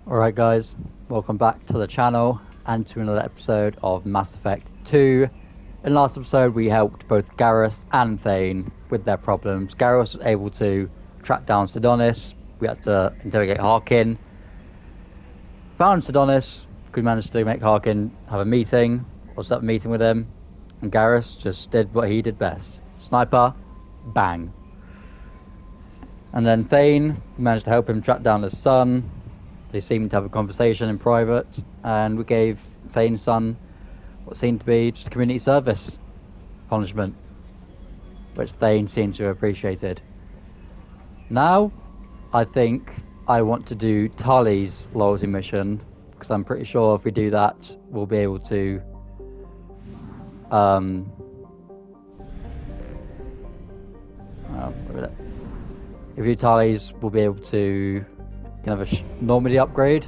Alright guys, welcome back to the channel and to another episode of Mass Effect 2. In last episode we helped both Garrus and Thane with their problems. Garrus was able to track down Sidonis, we had to interrogate Harkin. Found Sidonis, we managed to make Harkin have a meeting, or set up a meeting with him, and Garrus just did what he did best. Sniper, bang. And then Thane, we managed to help him track down his son. They seemed to have a conversation in private, and we gave Thane's son what seemed to be just a community service punishment, which Thane seemed to have appreciated. Now, I think I want to do Tali's loyalty mission, because I'm pretty sure if we do that, we'll be able to if we do Tali's, we'll be able to have a Normandy upgrade.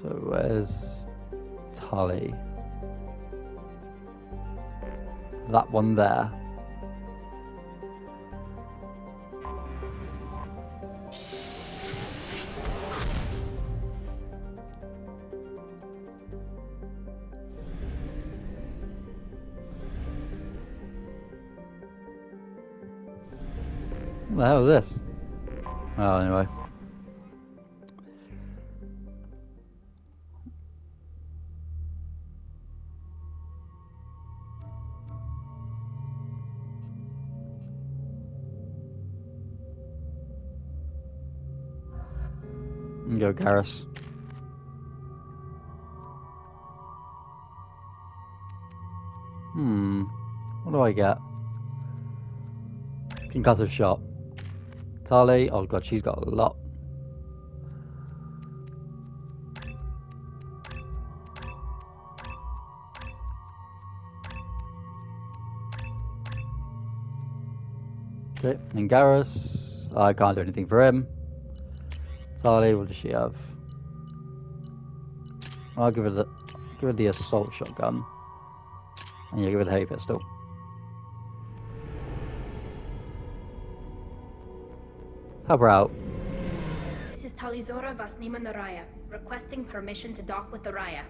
So where's Tali? That one there. What the hell is this? Oh, anyway. Go, Garrus. What do I get? Concussive shot. Tali, oh god, she's got a lot. Okay, and Garrus, I can't do anything for him. Tali, what does she have? I'll give her the assault shotgun. And yeah, give her the heavy pistol. Help her out. This is Talizora Vasnima Naraya, requesting permission to dock with the Raya.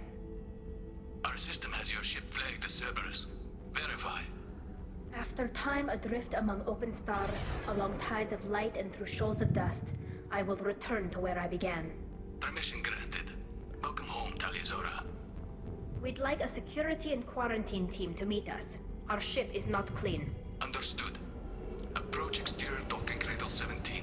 Our system has your ship flagged as Cerberus. Verify. After time adrift among open stars, along tides of light and through shoals of dust, I will return to where I began. Permission granted. Welcome home, Talizora. We'd like a security and quarantine team to meet us. Our ship is not clean. Understood. Approach exterior docking cradle 17.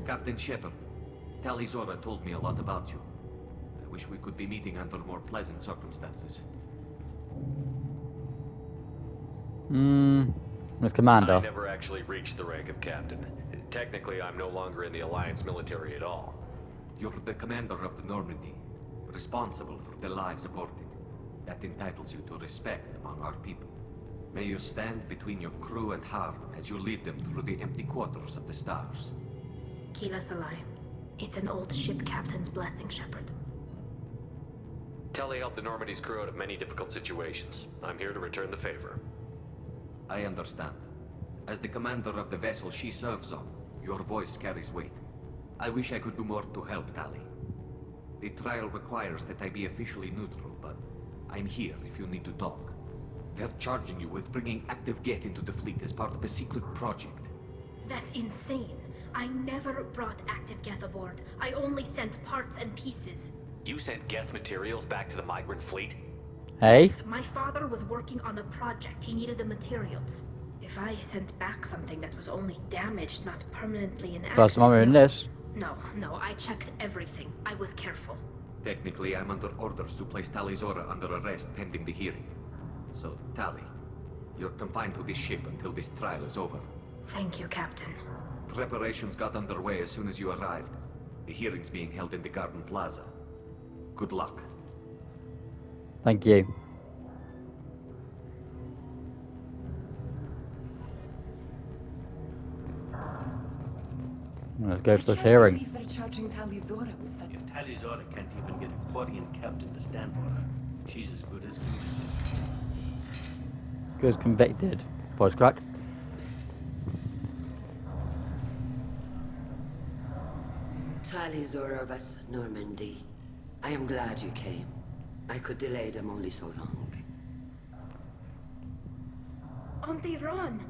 Captain Shepard, Talizora told me a lot about you. I wish we could be meeting under more pleasant circumstances. Miss Commander. I never actually reached the rank of captain. Technically, I'm no longer in the Alliance military at all. You're the commander of the Normandy, responsible for the lives aborted. That entitles you to respect among our people. May you stand between your crew and harm as you lead them through the empty quarters of the stars. Kila Salai. It's an old ship captain's blessing, Shepard. Tali helped the Normandy's crew out of many difficult situations. I'm here to return the favor. I understand. As the commander of the vessel she serves on, your voice carries weight. I wish I could do more to help Tali. The trial requires that I be officially neutral, but I'm here if you need to talk. They're charging you with bringing active Geth into the fleet as part of a secret project. That's insane. I never brought active Geth aboard. I only sent parts and pieces. You sent Geth materials back to the migrant fleet? Hey? Yes, my father was working on a project. He needed the materials. If I sent back something that was only damaged, not permanently inactive... First time I'm in this. No, I checked everything. I was careful. Technically, I'm under orders to place Talizora under arrest pending the hearing. So, Tali, you're confined to this ship until this trial is over. Thank you, Captain. Preparations got underway as soon as you arrived. The hearing's being held in the Garden Plaza. Good luck. Thank you. Let's go to this hearing. They're charging Tali Zora with such. If Tali Zora can't even get a Quarian captain to stand for her, she's as good as convicted. Goes convicted. Voice crack. Tali Zora of us, Normandy. I am glad you came. I could delay them only so long. Auntie Ron!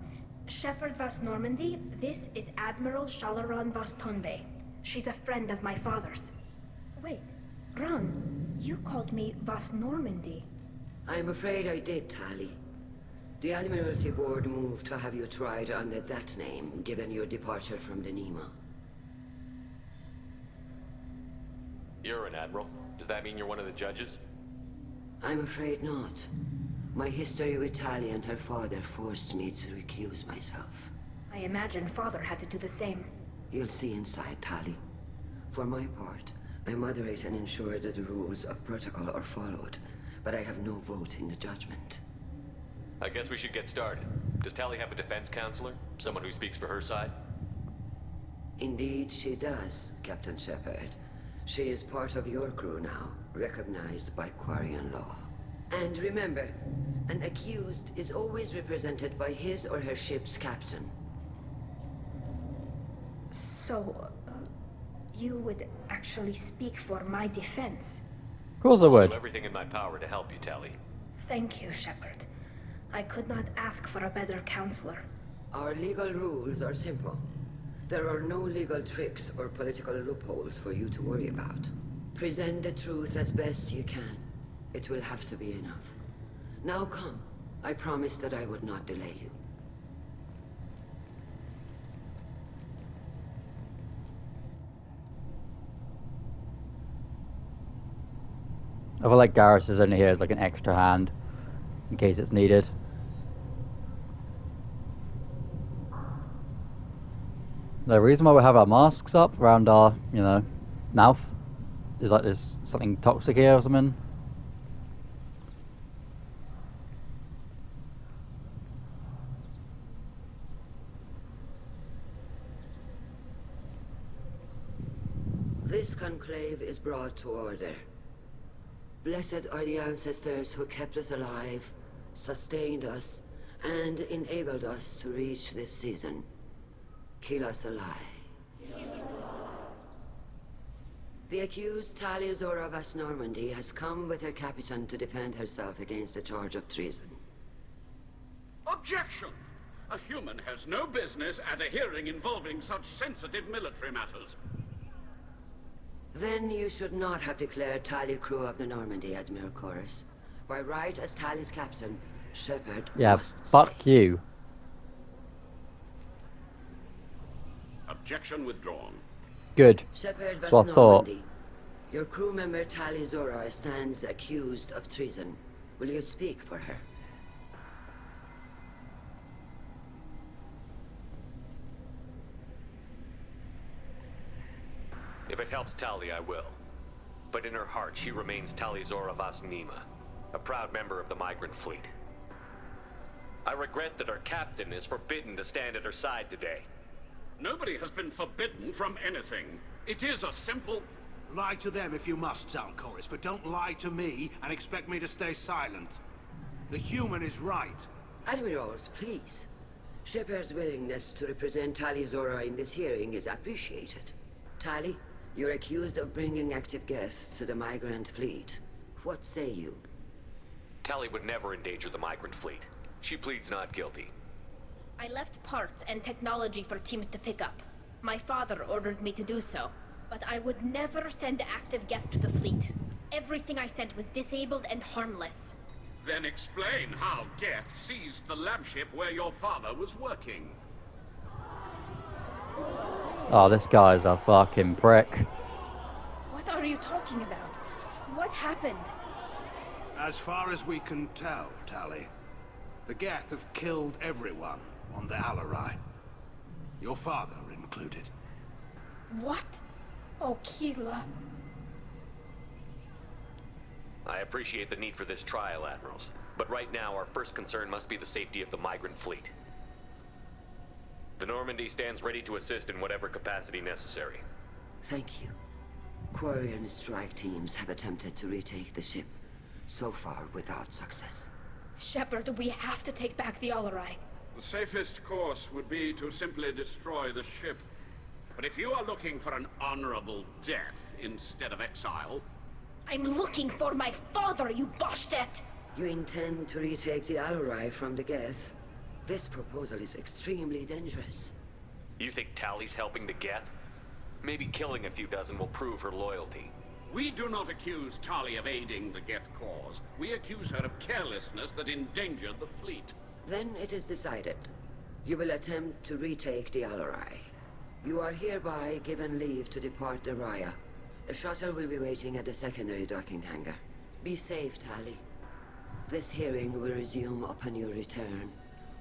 Shepard Vas Normandy, this is Admiral Shalaran Vas Tonbe. She's a friend of my father's. Wait, Ron, you called me Vas Normandy. I'm afraid I did, Tali. The Admiralty Board moved to have you tried under that name, given your departure from the Nima. You're an admiral. Does that mean you're one of the judges? I'm afraid not. My history with Tali and her father forced me to recuse myself. I imagine father had to do the same. You'll see inside, Tali. For my part, I moderate and ensure that the rules of protocol are followed, but I have no vote in the judgment. I guess we should get started. Does Tali have a defense counselor? Someone who speaks for her side? Indeed, she does, Captain Shepard. She is part of your crew now, recognized by Quarian law. And remember, an accused is always represented by his or her ship's captain. So, you would actually speak for my defense? Of course I I'll would. do everything in my power to help you, Tali. Thank you, Shepard. I could not ask for a better counselor. Our legal rules are simple. There are no legal tricks or political loopholes for you to worry about. Present the truth as best you can. It will have to be enough. Now come. I promised that I would not delay you. I feel like Garrus is only here as like an extra hand in case it's needed. The reason why we have our masks up around our, mouth is like there's something toxic here or something. This conclave is brought to order. Blessed are the ancestors who kept us alive, sustained us, and enabled us to reach this season. Kill us alive. The accused Tali Zora Vas Normandy has come with her captain to defend herself against a charge of treason. Objection! A human has no business at a hearing involving such sensitive military matters. Then you should not have declared Tali crew of the Normandy, Admiral Chorus. By right as Tali's captain, Shepard must fuck stay. you. Objection withdrawn. Good. Shepard Vas So I thought. Normandy, your crew member Tali Zora stands accused of treason. Will you speak for her? If it helps Tali, I will. But in her heart, she remains Tali Zora Vas Nima, a proud member of the migrant fleet. I regret that her captain is forbidden to stand at her side today. Nobody has been forbidden from anything. It is a simple... Lie to them if you must, Zalcoris, but don't lie to me and expect me to stay silent. The human is right. Admirals, please. Shepard's willingness to represent Tali Zora in this hearing is appreciated. Tali, you're accused of bringing active guests to the migrant fleet. What say you? Tali would never endanger the migrant fleet. She pleads not guilty. I left parts and technology for teams to pick up. My father ordered me to do so, but I would never send active guests to the fleet. Everything I sent was disabled and harmless. Then explain how Geth seized the lab ship where your father was working. Oh, this guy's a fucking prick. What are you talking about? What happened? As far as we can tell, Tali, the Geth have killed everyone on the Alarai. Your father included. What? Oh, Keela. I appreciate the need for this trial, Admirals. But right now, our first concern must be the safety of the migrant fleet. The Normandy stands ready to assist in whatever capacity necessary. Thank you. Quarian strike teams have attempted to retake the ship, so far without success. Shepard, we have to take back the Alarai. The safest course would be to simply destroy the ship. But if you are looking for an honorable death instead of exile... I'm looking for my father, you bastet! You intend to retake the Alarai from the Geth? This proposal is extremely dangerous. You think Tali's helping the Geth? Maybe killing a few dozen will prove her loyalty. We do not accuse Tali of aiding the Geth cause. We accuse her of carelessness that endangered the fleet. Then it is decided. You will attempt to retake the Alarai. You are hereby given leave to depart the Raya. A shuttle will be waiting at the secondary docking hangar. Be safe, Tali. This hearing will resume upon your return,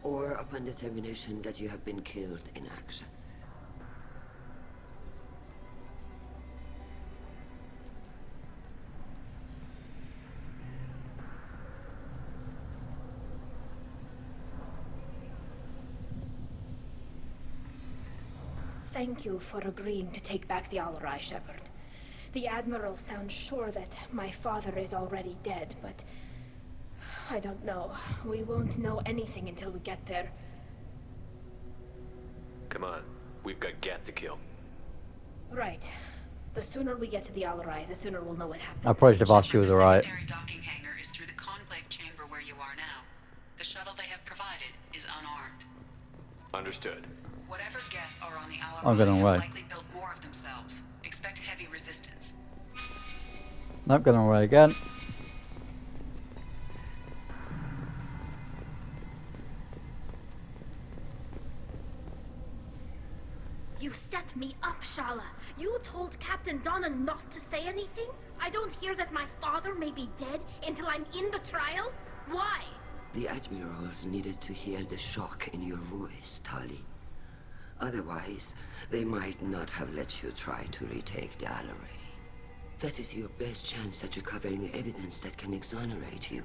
or upon determination that you have been killed in action. Thank you for agreeing to take back the Alarai, Shepard. The Admiral sounds sure that my father is already dead, but... I don't know. We won't know anything until we get there. Come on, we've got Geth to kill. Right. The sooner we get to the Alarai, the sooner we'll know what happened. I probably should have asked you was alright. The secondary docking hangar is through the conclave chamber where you are now. The shuttle they have provided is unarmed. Understood. Whatever Geth are on the I'm going Alarai have away. likely built more of themselves. Expect heavy resistance. Nope, going away again. You set me up, Shala. You told Captain Donna not to say anything? I don't hear that my father may be dead until I'm in the trial? Why? The Admirals needed to hear the shock in your voice, Tali. Otherwise, they might not have let you try to retake the Alarai. That is your best chance at recovering evidence that can exonerate you.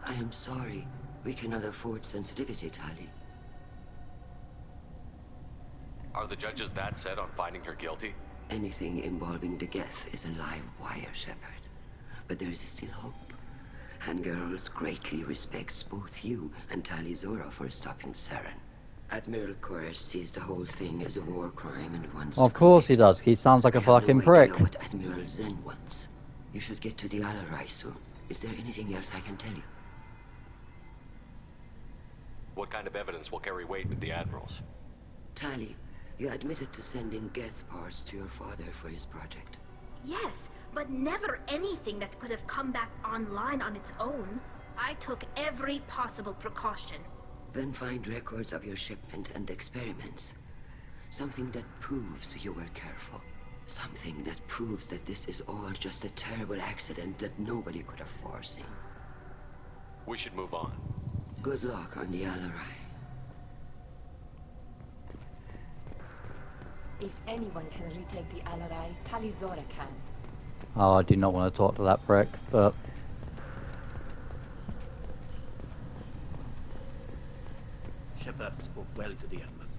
I am sorry. We cannot afford sensitivity, Tali. Are the judges that set on finding her guilty? Anything involving the Geth is a live wire, Shepard. But there is still hope. Hangirls greatly respects both you and Tali Zora for stopping Saren. Admiral Koresh sees the whole thing as a war crime and wants Of to course he commit. does. He sounds like a I have fucking no prick. idea what Admiral Zen wants. You should get to the Alarai soon. Is there anything else I can tell you? What kind of evidence will carry weight with the Admirals? Tali, you admitted to sending Geth parts to your father for his project. Yes, but never anything that could have come back online on its own. I took every possible precaution. Then find records of your shipment and experiments. Something that proves you were careful. Something that proves that this is all just a terrible accident that nobody could have foreseen. We should move on. Good luck on the Alarai. If anyone can retake the Alarai, Tali Zora can. Oh, I do not want to talk to that prick, but... Shepard spoke well to the Admiral.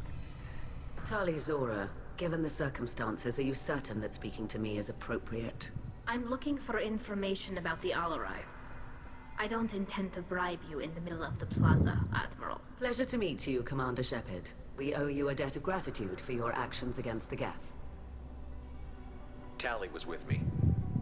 Tali Zora, given the circumstances, are you certain that speaking to me is appropriate? I'm looking for information about the Alarai. I don't intend to bribe you in the middle of the plaza, Admiral. Pleasure to meet you, Commander Shepard. We owe you a debt of gratitude for your actions against the Geth. Tali was with me.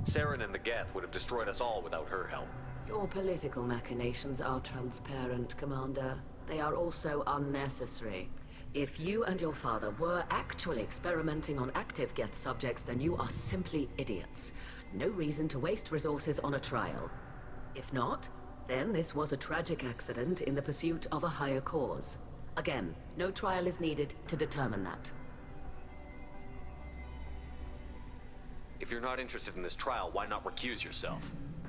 Saren and the Geth would have destroyed us all without her help. Your political machinations are transparent, Commander. They are also unnecessary. If you and your father were actually experimenting on active Geth subjects, then you are simply idiots. No reason to waste resources on a trial. If not, then this was a tragic accident in the pursuit of a higher cause. Again, no trial is needed to determine that. If you're not interested in this trial, why not recuse yourself?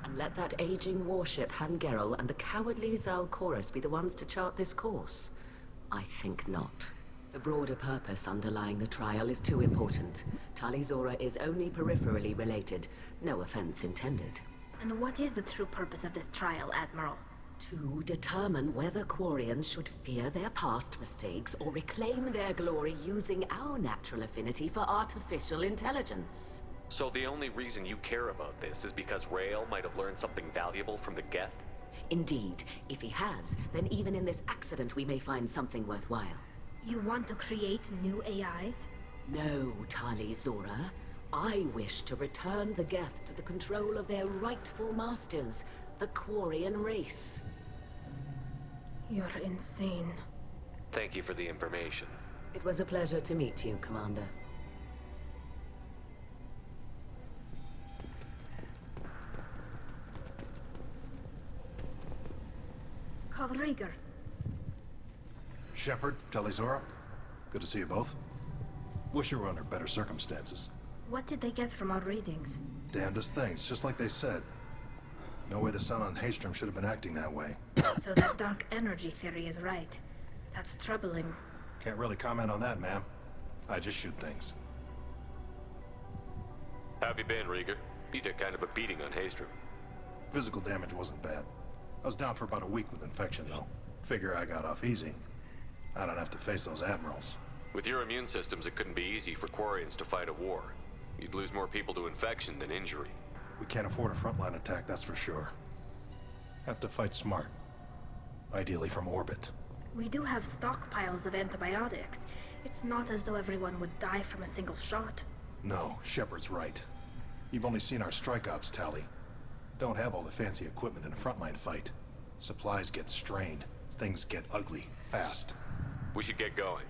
And let that aging warship Hangerel and the cowardly Zal Chorus be the ones to chart this course? I think not. The broader purpose underlying the trial is too important. Tali Zora is only peripherally related. No offense intended. And what is the true purpose of this trial, Admiral? To determine whether Quarians should fear their past mistakes or reclaim their glory using our natural affinity for artificial intelligence. So the only reason you care about this is because Rael might have learned something valuable from the Geth? Indeed, if he has, then even in this accident we may find something worthwhile. You want to create new AIs? No, Tali Zora. I wish to return the Geth to the control of their rightful masters, the Quarian race. You're insane. Thank you for the information. It was a pleasure to meet you, Commander. Call Rieger. Shepard, Tali Zora. Good to see you both. Wish you were under better circumstances. What did they get from our readings? Damnedest things, just like they said. No way the sun on Haystrom should have been acting that way. So that dark energy theory is right. That's troubling. Can't really comment on that, ma'am. I just shoot things. How have you been, Rieger? You took kind of a beating on Haystrom. Physical damage wasn't bad. I was down for about a week with infection, though. Figure I got off easy. I don't have to face those admirals. With your immune systems, it couldn't be easy for Quarians to fight a war. You'd lose more people to infection than injury. We can't afford a frontline attack, that's for sure. Have to fight smart. Ideally from orbit. We do have stockpiles of antibiotics. It's not as though everyone would die from a single shot. No, Shepard's right. You've only seen our strike ops, Tali. Don't have all the fancy equipment in a frontline fight. Supplies get strained. Things get ugly, fast. We should get going.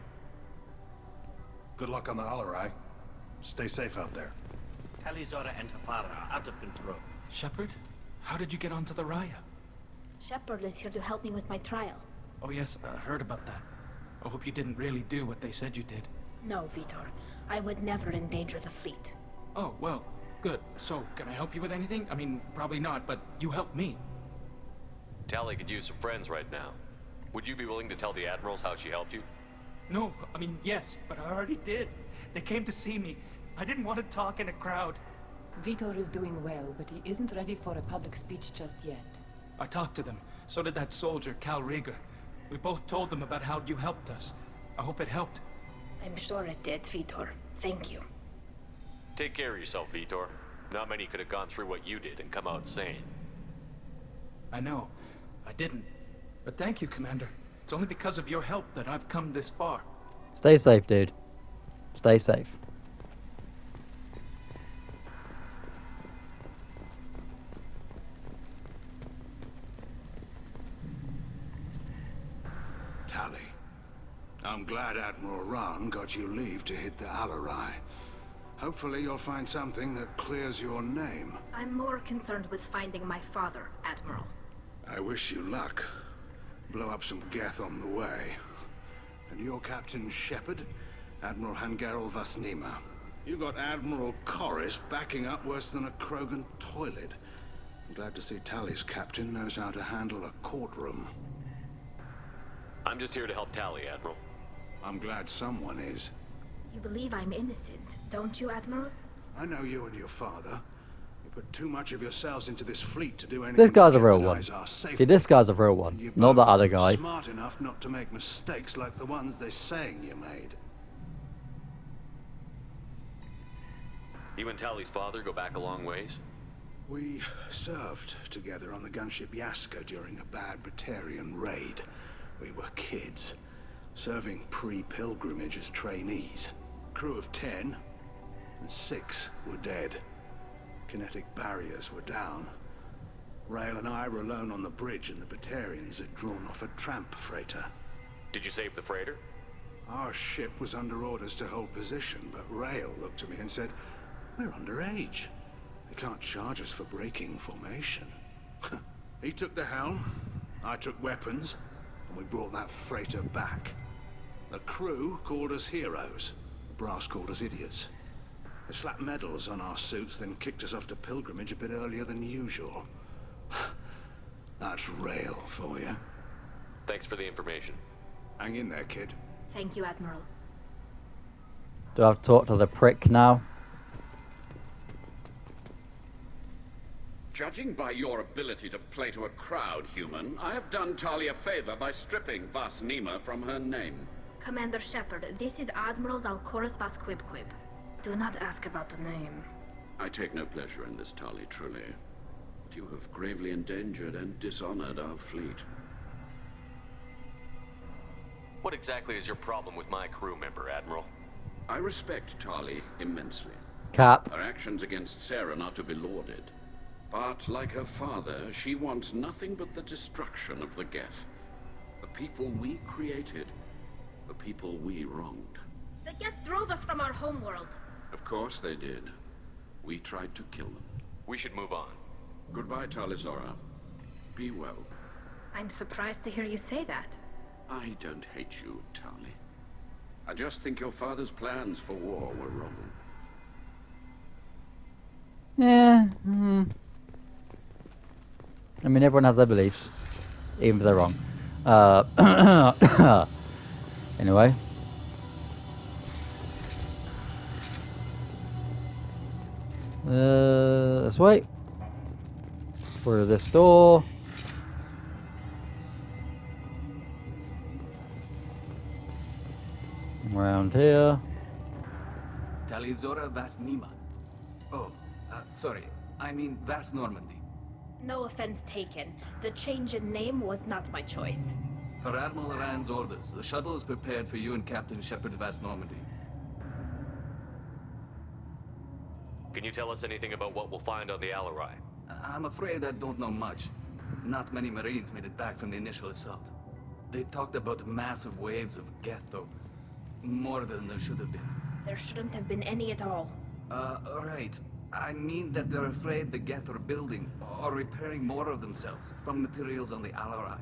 Good luck on the Alarai. Stay safe out there. Tali Zora and Tafara are out of control. Shepard? How did you get onto the Raya? Shepard is here to help me with my trial. Oh yes, I heard about that. I hope you didn't really do what they said you did. No, Vitor. I would never endanger the fleet. Oh, well, good. So, can I help you with anything? I mean, probably not, but you helped me. Tali could use some friends right now. Would you be willing to tell the admirals how she helped you? No, I mean, yes, but I already did. They came to see me. I didn't want to talk in a crowd. Vitor is doing well, but he isn't ready for a public speech just yet. I talked to them. So did that soldier, Cal Rieger. We both told them about how you helped us. I hope it helped. I'm sure it did, Vitor. Thank you. Take care of yourself, Vitor. Not many could have gone through what you did and come out sane. I know. I didn't. But thank you, Commander. It's only because of your help that I've come this far. Stay safe, dude. Stay safe. Tali, I'm glad Admiral Rahn got you leave to hit the Alarai. Hopefully you'll find something that clears your name. I'm more concerned with finding my father, Admiral. I wish you luck. Blow up some Geth on the way. And you're Captain Shepard, Admiral Hangarel Vasnima. You got Admiral Corris backing up worse than a Krogan toilet. I'm glad to see Tali's captain knows how to handle a courtroom. I'm just here to help Tali, Admiral. I'm glad someone is. You believe I'm innocent, don't you, Admiral? I know you and your father. You put too much of yourselves into this fleet to do anything. This guy's to a real one. jeopardize our safety. See, this guy's a real one, You're not the both other guy. Smart enough not to make mistakes like the ones they're saying you made. You and Tali's father go back a long ways? We served together on the gunship Yaska during a bad Batarian raid. We were kids, serving pre-pilgrimage as trainees. Crew of 10, and 6 were dead. Kinetic barriers were down. Rael and I were alone on the bridge, and the Batarians had drawn off a tramp freighter. Did you save the freighter? Our ship was under orders to hold position, but Rael looked at me and said, "We're underage. They can't charge us for breaking formation." He took the helm, I took weapons, and we brought that freighter back. The crew called us heroes. The brass called us idiots. They slapped medals on our suits, then kicked us off to pilgrimage a bit earlier than usual. That's Rael for you. Thanks for the information. Hang in there, kid. Thank you, Admiral. Do I have to talk to the prick now? Judging by your ability to play to a crowd, human, I have done Tali a favor by stripping Vas Nima from her name. Commander Shepard, this is Admiral Zalcorus Vas Quibquib. Do not ask about the name. I take no pleasure in this, Tali, truly. But you have gravely endangered and dishonored our fleet. What exactly is your problem with my crew member, Admiral? I respect Tali immensely. Cap. Her actions against Saren are to be lauded. But, like her father, she wants nothing but the destruction of the Geth. The people we created. The people we wronged. The Geth drove us from our homeworld. Of course they did. We tried to kill them. We should move on. Goodbye, Talizora. Be well. I'm surprised to hear you say that. I don't hate you, Tali. I just think your father's plans for war were wrong. Yeah. I mean, everyone has their beliefs, even if they're wrong. Anyway. Let's wait. Through this door. Around here. Talizora Vas Nima. Oh, sorry. I mean Vas Normandy. No offense taken. The change in name was not my choice. Per Admiral Rand's orders, the shuttle is prepared for you and Captain Shepard Vas Normandy. Can you tell us anything about what we'll find on the Alarai? I'm afraid I don't know much. Not many Marines made it back from the initial assault. They talked about massive waves of Geth, though. More than there should have been. There shouldn't have been any at all. Right. I mean that they're afraid the Geth are building or repairing more of themselves from materials on the Alarai.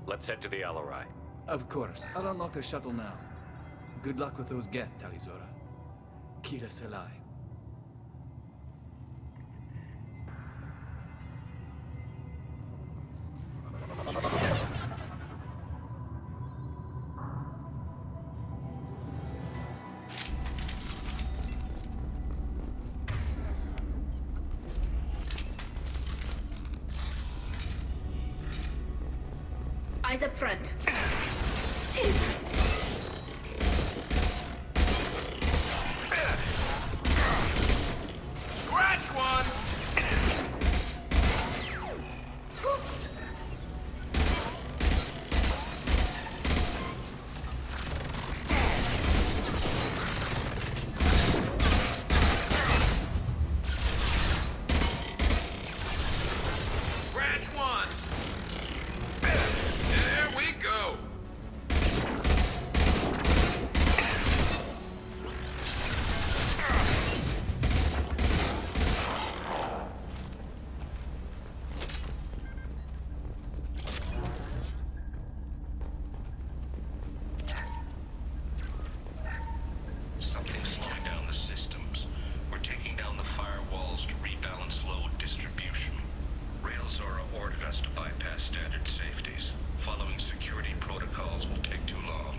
Let's head to the Alarai. Of course. I'll unlock the shuttle now. Good luck with those Geth, Talizora. Kira Selai. Eyes up front. Scratch one! Scratch one! There we go! Something's slowing down the systems. We're taking down the firewalls to rebalance load distribution. Railzora ordered us to bypass standard safeties. Following security protocols will take too long.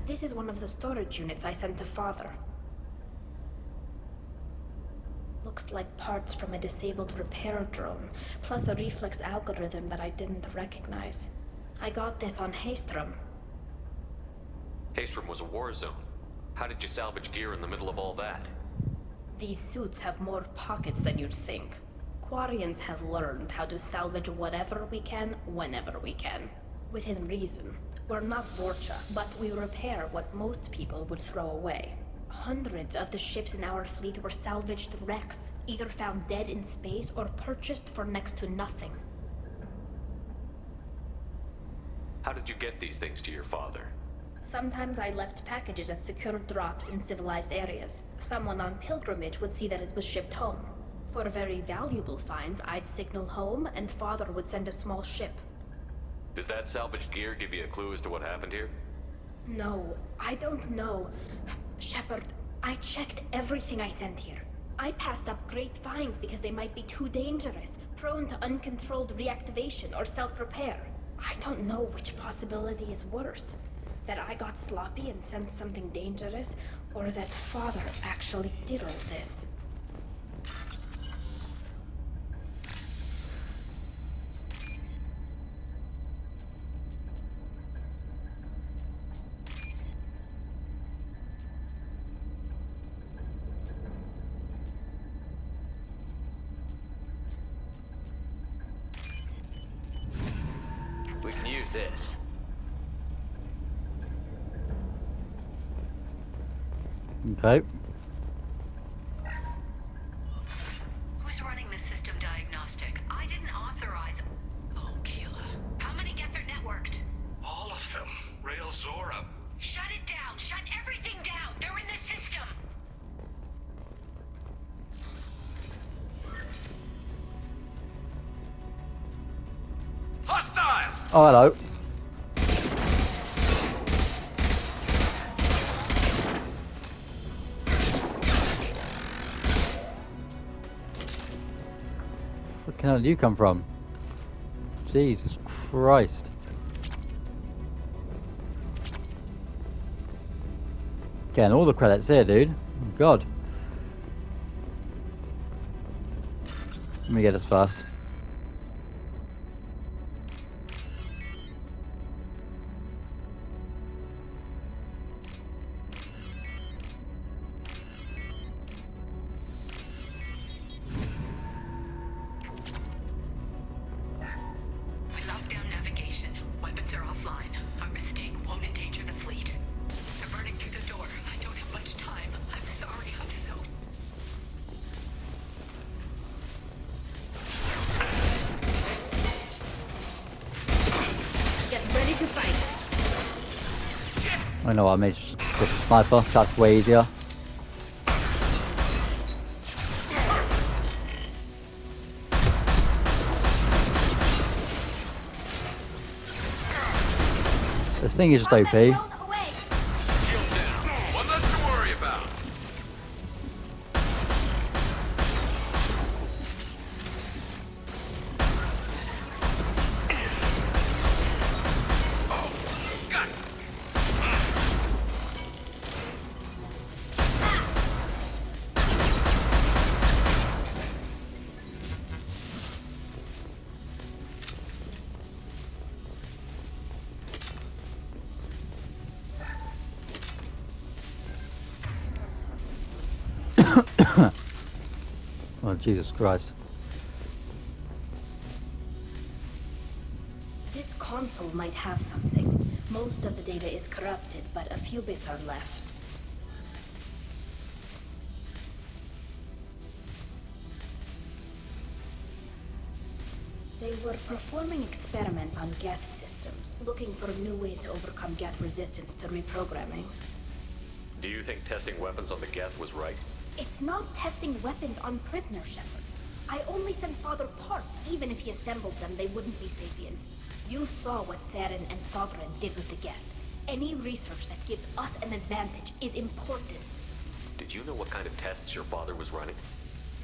This is one of the storage units I sent to Father. Looks like parts from a disabled repair drone, plus a reflex algorithm that I didn't recognize. I got this on Haystrom. Haystrom was a war zone. How did you salvage gear in the middle of all that? These suits have more pockets than you'd think. Quarians have learned how to salvage whatever we can, whenever we can. Within reason. We're not Vorcha, but we repair what most people would throw away. hundreds of the ships in our fleet were salvaged wrecks, either found dead in space or purchased for next to nothing. How did you get these things to your father? Sometimes I left packages at secure drops in civilized areas. Someone on pilgrimage would see that it was shipped home. For very valuable finds, I'd signal home, and Father would send a small ship. Does that salvaged gear give you a clue as to what happened here? No, I don't know. Shepard, I checked everything I sent here. I passed up great finds because they might be too dangerous, prone to uncontrolled reactivation or self-repair. I don't know which possibility is worse. That I got sloppy and sent something dangerous, or that Father actually did all this. We can use this. Okay. Who's running the system diagnostic? I didn't authorize. Oh, Keela. How many get their networked? All of them. Rail Zora. Shut it down! Shut everything down! They're in the system! Hostile! Oh, hello. Where the hell did you come from? Jesus Christ. Getting all the credits here, dude. Oh, God. Let me get this first. We locked down navigation. Weapons are offline. Our mistake won't endanger the fleet. They're burning through the door. I don't have much time. I'm sorry. I'm so... Get ready to fight. I know what I made just a sniper, that's way easier. This thing is just OP. Shield down. One less to worry about. Oh, got it. Oh, Jesus Christ. This console might have something. Most of the data is corrupted, but a few bits are left. They were performing experiments on Geth systems, looking for new ways to overcome Geth resistance to reprogramming. Do you think testing weapons on the Geth was right? It's not testing weapons on prisoners, Shepard. I only sent Father parts. Even if he assembled them, they wouldn't be sapient. You saw what Saren and Sovereign did with the Geth. Any research that gives us an advantage is important. Did you know what kind of tests your father was running?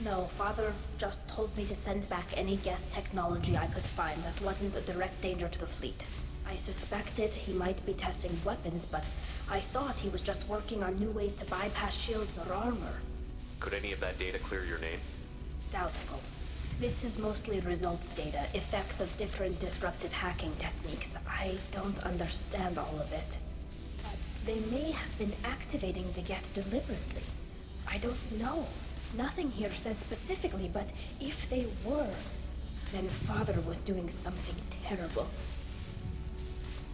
No, Father just told me to send back any Geth technology I could find that wasn't a direct danger to the fleet. I suspected he might be testing weapons, but I thought he was just working on new ways to bypass shields or armor. Could any of that data clear your name? Doubtful. This is mostly results data, effects of different disruptive hacking techniques. I don't understand all of it. But they may have been activating the Geth deliberately. I don't know. Nothing here says specifically, but if they were, then Father was doing something terrible.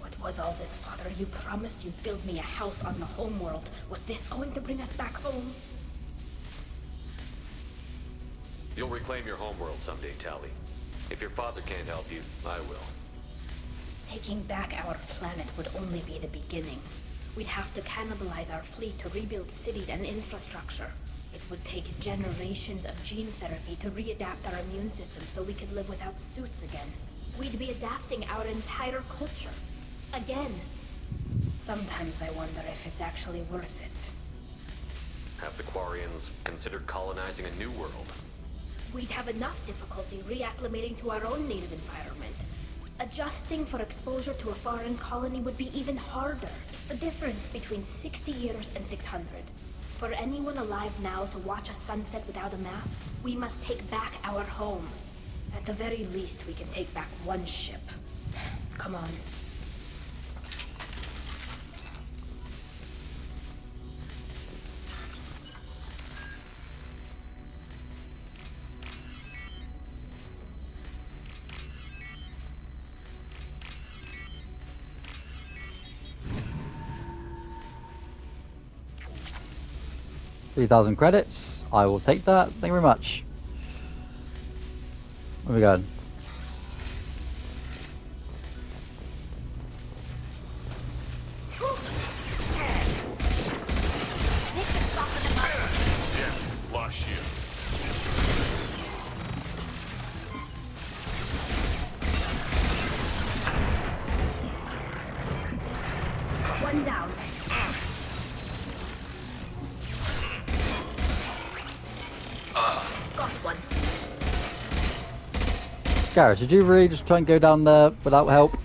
What Was all this, Father? You promised you'd build me a house on the homeworld. Was this going to bring us back home? You'll reclaim your homeworld someday, Tali. If your father can't help you, I will. Taking back our planet would only be the beginning. We'd have to cannibalize our fleet to rebuild cities and infrastructure. It would take generations of gene therapy to readapt our immune system so we could live without suits again. We'd be adapting our entire culture. Again. Sometimes I wonder if it's actually worth it. Have the Quarians considered colonizing a new world? We'd have enough difficulty reacclimating to our own native environment. Adjusting for exposure to a foreign colony would be even harder. It's the difference between 60 years and 600. For anyone alive now to watch a sunset without a mask, we must take back our home. At the very least, we can take back one ship. Come on. $3,000 credits. I will take that. Thank you very much. Where we going? Lost shield. One down. Got one. Gareth, did you really just try and go down there without help?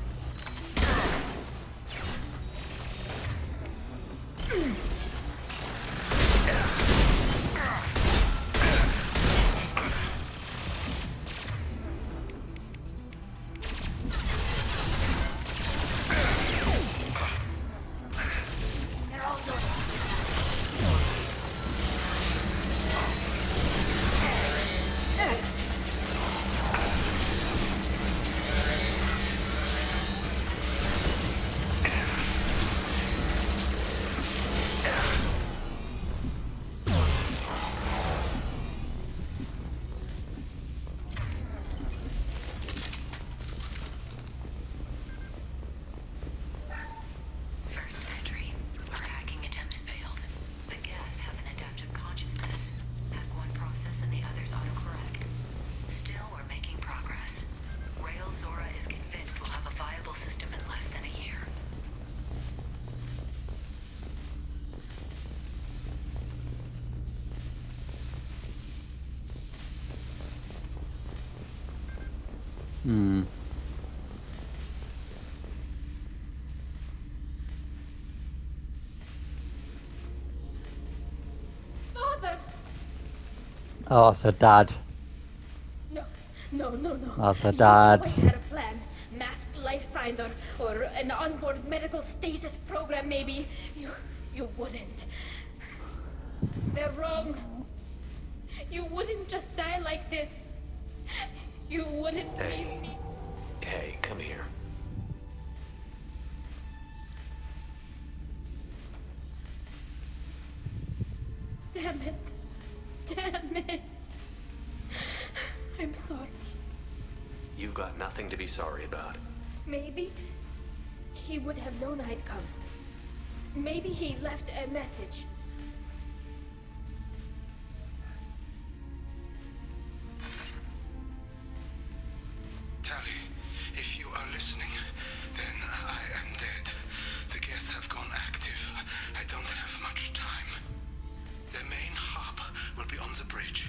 First entry. Our hacking attempts failed. The Geth have an adaptive consciousness. Hack one process and the others autocorrect. Still, we're making progress. Rail Zora is convinced we'll have a viable system in less than a year. Father! Oh, that's her dad. No. That's her You dad. always had a plan. Masked life signs or an onboard medical stasis program maybe. You wouldn't. They're wrong. You wouldn't just die like this. You wouldn't leave me. Hey, come here. Damn it. I'm sorry. You've got nothing to be sorry about. Maybe he would have known I'd come. Maybe he left a message. Tali, if you are listening, then I am dead. The Geth have gone active. I don't have much time. Their main hub will be on the bridge.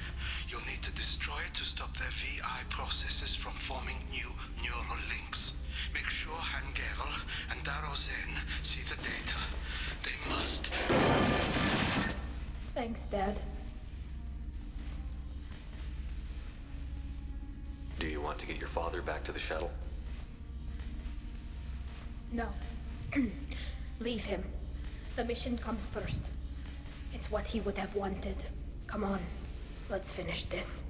You'll need to destroy it to stop their VI processes from forming new neural links. Make sure Hangerl and Darozen see the data. They must. Thanks, Dad. Do you want to get your father back to the shuttle? No. Leave him. The mission comes first. It's what he would have wanted. Come on, let's finish this.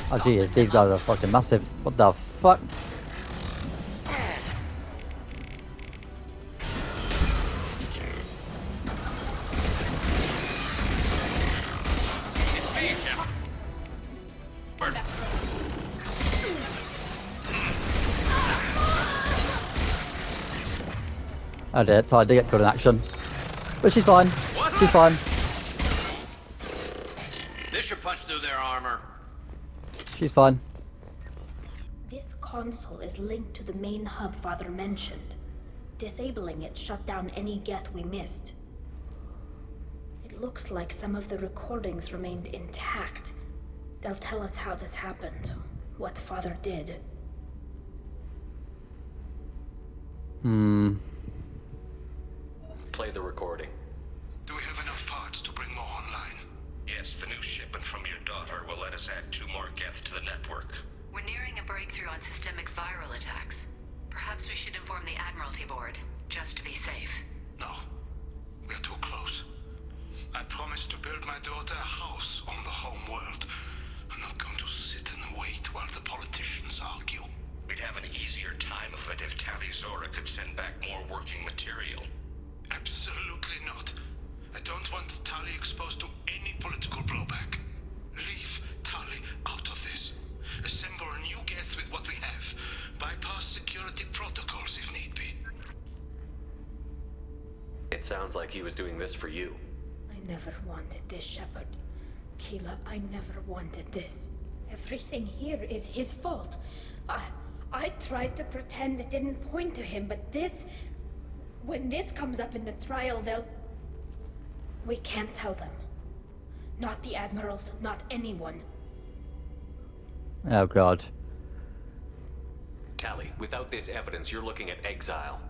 Oh geez, these guys are fucking massive. What the fuck? Oh dear, Tali did get killed in action. But she's fine. She's fine. This should punch through their armor. She's fine. This console is linked to the main hub Father mentioned. Disabling it shut down any Geth we missed. It looks like some of the recordings remained intact. They'll tell us how this happened, what Father did. Play the recording. Do we have enough parts to bring more online? Yes, the new shipment from your daughter will let us add 2 more Geth to the network. We're nearing a breakthrough on systemic viral attacks. Perhaps we should inform the Admiralty Board, just to be safe. No. We're too close. I promised to build my daughter a house on the home world. I'm not going to sit and wait while the politicians argue. We'd have an easier time of it if Tali Zora could send back more working material. Absolutely not. I don't want Tali exposed to any political blowback. Leave Tali out of this. Assemble a new Geth with what we have. Bypass security protocols if need be. It sounds like he was doing this for you. I never wanted this, Shepard. Keela, I never wanted this. Everything here is his fault. I tried to pretend it didn't point to him, but this... When this comes up in the trial, they'll... We can't tell them. Not the admirals, not anyone. Oh god. Tali, without this evidence, you're looking at Exile.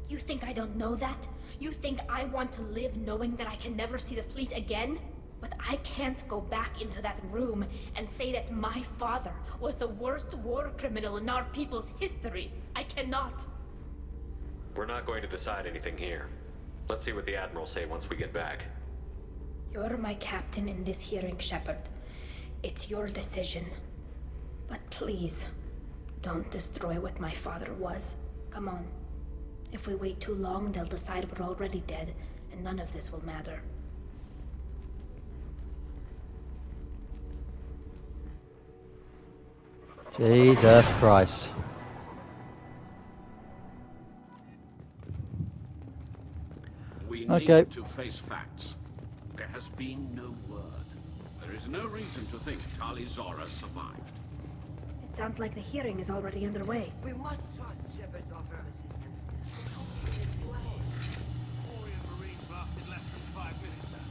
You think I don't know that? You think I want to live knowing that I can never see the fleet again? But I can't go back into that room and say that my father was the worst war criminal in our people's history. I cannot. We're not going to decide anything here. Let's see what the Admirals say once we get back. You're my captain in this hearing, Shepard. It's your decision. But please, don't destroy what my father was. Come on. If we wait too long, they'll decide we're already dead, and none of this will matter. Jesus Christ. We Okay. need to face facts. There has been no word. There is no reason to think Tali Zora survived. It sounds like the hearing is already underway. We must trust Shepard's offer of assistance. Warrior Marines lasted less than 5 minutes, sir.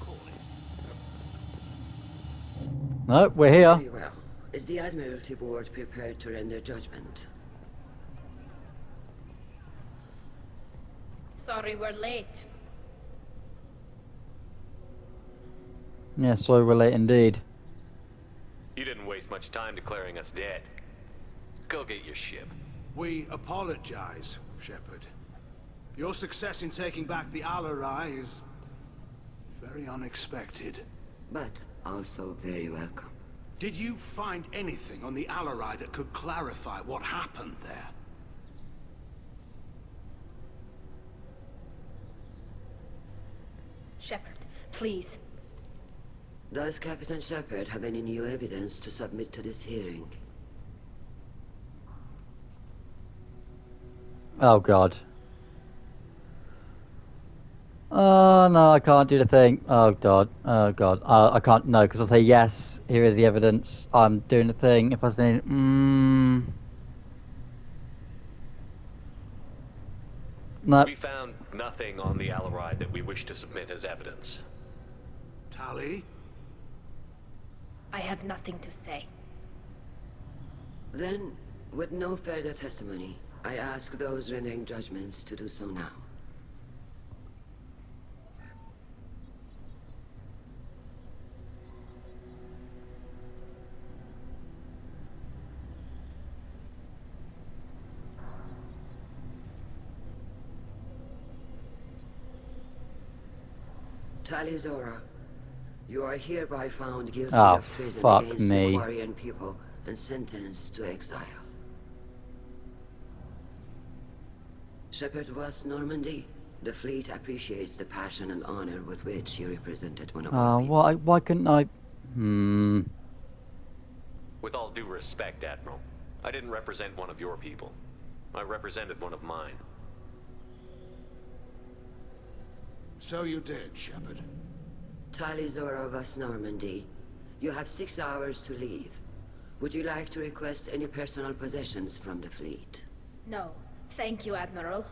Call it. No, we're here. Very well. Is the Admiralty Board prepared to render judgment? Sorry we're late. Yes, so we're late indeed. You didn't waste much time declaring us dead. Go get your ship. We apologize, Shepard. Your success in taking back the Alarai is very unexpected. But also very welcome. Did you find anything on the Alarai that could clarify what happened there? Shepard, please. Does Captain Shepard have any new evidence to submit to this hearing? Oh god. Oh no, I can't do the thing. Oh god. Oh god. I can't. No, because I'll say yes. Here is the evidence. I'm doing the thing. If I say no. We found nothing on the Alarai that we wish to submit as evidence. Tali? I have nothing to say. Then, with no further testimony, I ask those rendering judgments to do so now. Tali Zora, You are hereby found guilty Oh, of treason fuck against me. the Quarian people and sentenced to exile. Shepard was Normandy. The fleet appreciates the passion and honor with which you represented one of our people. Why couldn't I? With all due respect, Admiral, I didn't represent one of your people. I represented one of mine. So you did, Shepard. Tali of us Normandy. You have 6 hours to leave. Would you like to request any personal possessions from the fleet? No, thank you, Admiral.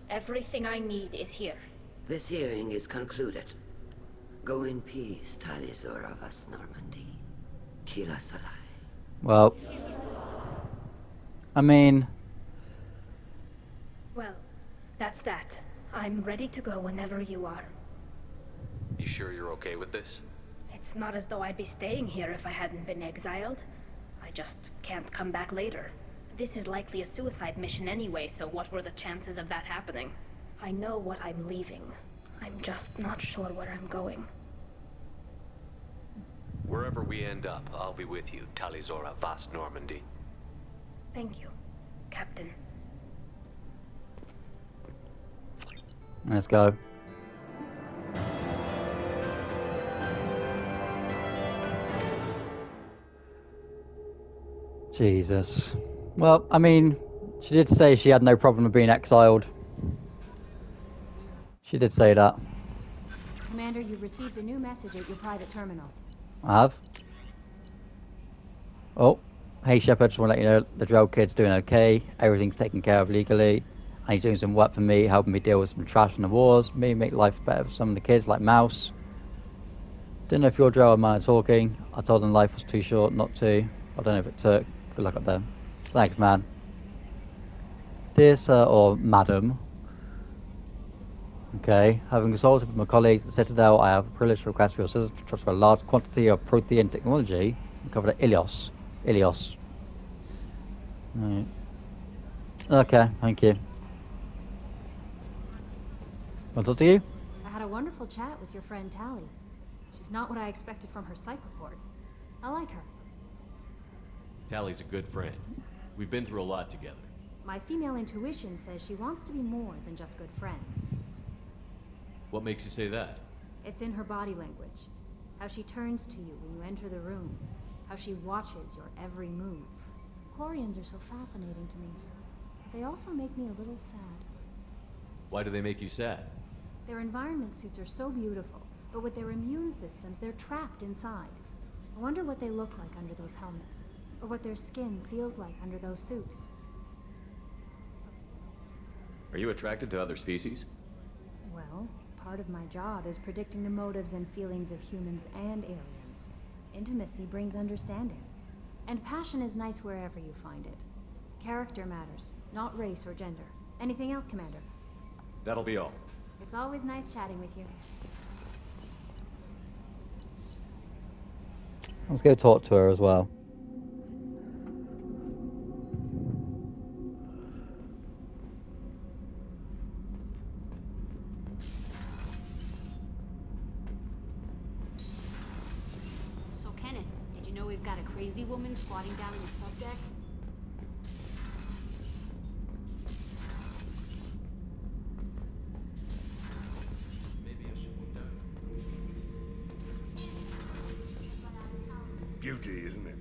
Everything I need is here. This hearing is concluded. Go in peace, Tali of us Normandy. Kill us alive. Well, I mean, Well, that's that. I'm ready to go whenever you are. You sure you're okay with this? It's not as though I'd be staying here if I hadn't been exiled. I just can't come back later. This is likely a suicide mission anyway, so what were the chances of that happening? I know what I'm leaving. I'm just not sure where I'm going. Wherever we end up, I'll be with you, Talizora Vas Normandy. Thank you, Captain. let's go. Jesus. Well, I mean, she did say she had no problem with being exiled. She did say that. Commander, you've received a new message at your private terminal. I have. Oh, hey Shepard, just want to let you know the Drell kid's doing okay. Everything's taken care of legally. And he's doing some work for me, helping me deal with some trash in the wars. Me make life better for some of the kids, like Mouse. Didn't know if your Drell and mine are talking. I told them life was too short not to. I don't know if it took. Good luck up there. Thanks, man. Dear sir or madam. Okay, having consulted with my colleagues at Citadel, I have a privileged request for your assistance to transfer a large quantity of Prothean technology covered at Ilios. Right. Okay, thank you. Want to talk to you? I had a wonderful chat with your friend Tali. She's not what I expected from her psych report. I like her. Tali's a good friend. We've been through a lot together. My female intuition says she wants to be more than just good friends. What makes you say that? It's in her body language. How she turns to you when you enter the room. How she watches your every move. Quarians are so fascinating to me, but they also make me a little sad. Why do they make you sad? Their environment suits are so beautiful, but with their immune systems, they're trapped inside. I wonder what they look like under those helmets, or what their skin feels like under those suits. Are you attracted to other species? Well, part of my job is predicting the motives and feelings of humans and aliens. Intimacy brings understanding. And passion is nice wherever you find it. Character matters, not race or gender. Anything else, Commander? That'll be all. It's always nice chatting with you. Let's go talk to her as well. So, Kenneth, did you know we've got a crazy woman squatting down in the subdeck? Beauty, isn't it?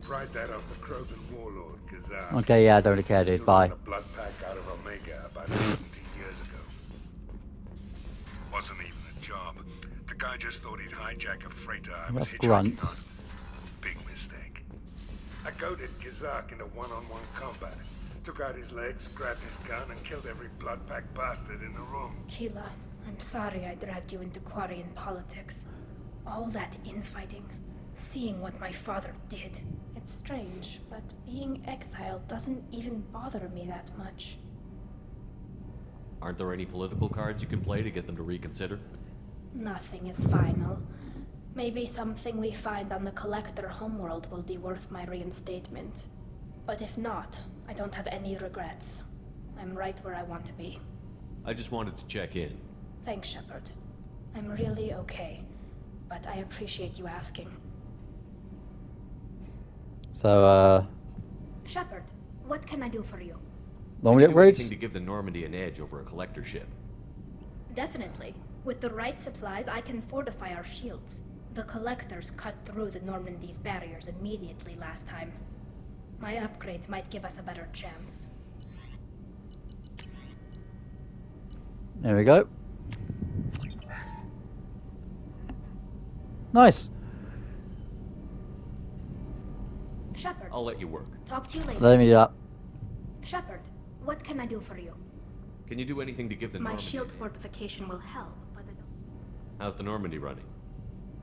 Pried that off the Krogan warlord, Kazar. Okay, yeah, I don't really care, dude. Bye. A blood pack out of Omega about 17 years ago. Wasn't even a job. The guy just thought he'd hijack a freighter I was That's grunt. hitchhiking on. Big mistake. I goaded Kazak into one-on-one combat. Took out his legs, grabbed his gun, and killed every blood pack bastard in the room. Keela, I'm sorry I dragged you into Quarian politics. All that infighting. Seeing what my father did. It's strange, but being exiled doesn't even bother me that much. Aren't there any political cards you can play to get them to reconsider? Nothing is final. Maybe something we find on the Collector homeworld will be worth my reinstatement. But if not, I don't have any regrets. I'm right where I want to be. I just wanted to check in. Thanks, Shepard. I'm really okay. but I appreciate you asking. So, Shepard, what can I do for you? long Can you do upgrades? anything to give the Normandy an edge over a collector ship? Definitely. With the right supplies, I can fortify our shields. The collectors cut through the Normandy's barriers immediately last time. My upgrades might give us a better chance. There we go. Nice. Shepard, I'll let you work. talk to you later. Let me do that. Shepard, what can I do for you? Can you do anything to give the My Normandy shield an edge? fortification will help, but I don't... How's the Normandy running?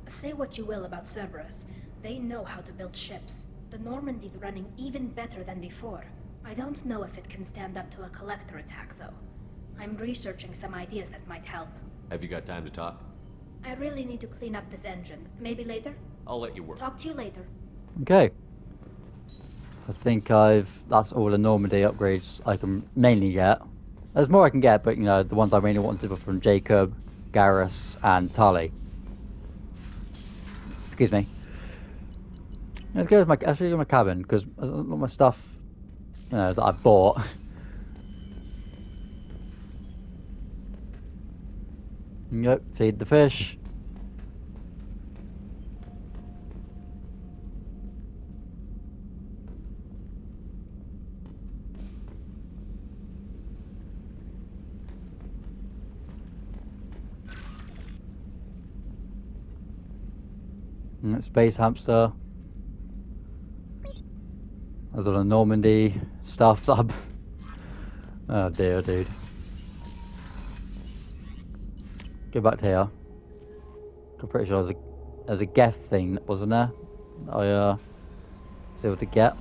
Say what you will about Cerberus. They know how to build ships. The Normandy's running even better than before. I don't know if it can stand up to a collector attack, though. I'm researching some ideas that might help. Have you got time to talk? I really need to clean up this engine. Maybe later? I'll let you work. Talk to you later. Okay. I think that's all the Normandy upgrades I can mainly get. There's more I can get, but you know, the ones I mainly wanted were from Jacob, Garrus, and Tali. Excuse me. Let's go to my cabin, because a lot of my stuff, you know, that I bought. Yep, feed the fish. Space hamster. There's all the Normandy stuff that oh dear, dude. Go back to here. I'm pretty sure there's a Geth thing, wasn't there? I was able to get.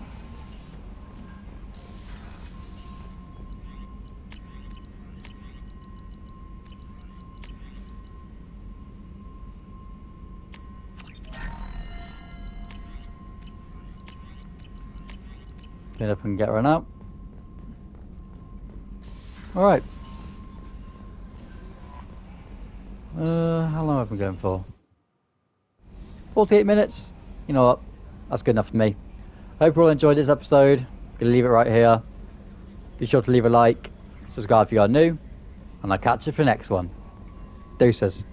Clean up and get run out. Alright. How long have I been going for? 48 minutes. You know what? That's good enough for me. Hope you all enjoyed this episode. Gonna leave it right here. Be sure to leave a like, subscribe if you are new, and I'll catch you for the next one. Deuces.